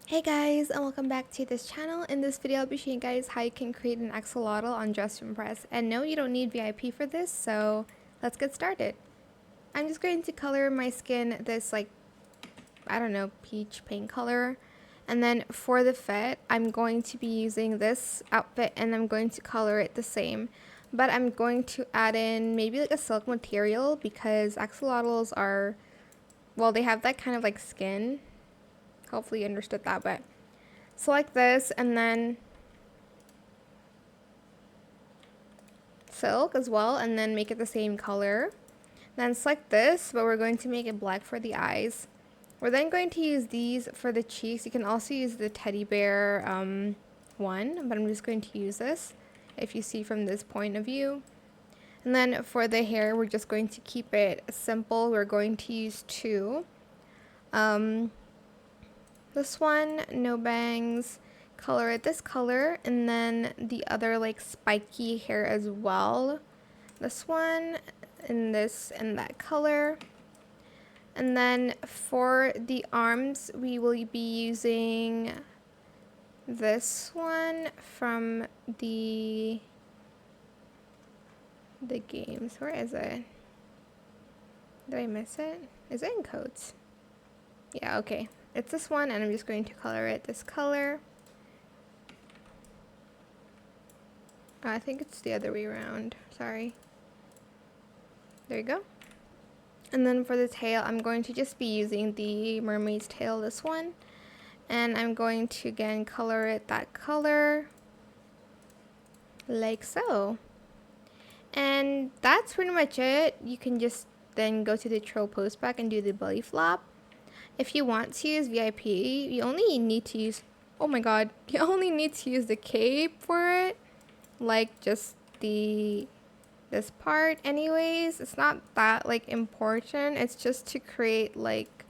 Hey guys, and welcome back to this channel. In this video I'll be showing you guys how you can create an axolotl on Dress to Impress. And no, you don't need VIP for this, so let's get started. I'm just going to color my skin this I don't know, peach pink color. And then for the fit, I'm going to be using this outfit and I'm going to color it the same. But I'm going to add in maybe like a silk material because axolotls are, well, they have that kind of like skin. Hopefully you understood that, but select this and then silk as well and then make it the same color. Then select this, but we're going to make it black for the eyes. We're then going to use these for the cheeks. You can also use the teddy bear one, but I'm just going to use this if you see from this point of view. And then for the hair, we're just going to keep it simple. We're going to use two. This one, no bangs, color it this color, and then the other like spiky hair as well. This one, and this and that color. And then for the arms, we will be using this one from the games. Where is it? Did I miss it? Is it in codes? Yeah, okay. It's this one, and I'm just going to color it this color. I think it's the other way around. Sorry. There you go. And then for the tail, I'm going to just be using the mermaid's tail, this one. And I'm going to, again, color it that color. Like so. And that's pretty much it. You can just then go to the troll post back and do the belly flop. If you want to use VIP, you only need to use, oh my god, you only need to use the cape for it. Like just this part anyways. It's not that like important. It's just to create like,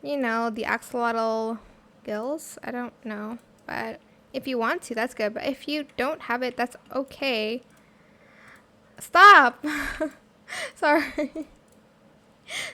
you know, the axolotl gills. I don't know. But if you want to, that's good. But if you don't have it, that's okay. Stop! Sorry.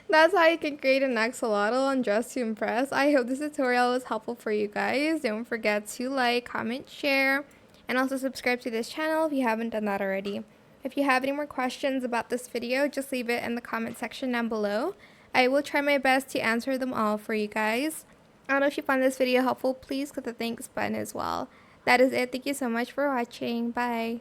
That's how you can create an axolotl on Dress to Impress. I hope this tutorial was helpful for you guys. Don't forget to like, comment, share, and also subscribe to this channel if you haven't done that already. If you have any more questions about this video, just leave it in the comment section down below. I will try my best to answer them all for you guys. I don't know if you found this video helpful, please click the thanks button as well. That is it. Thank you so much for watching. Bye.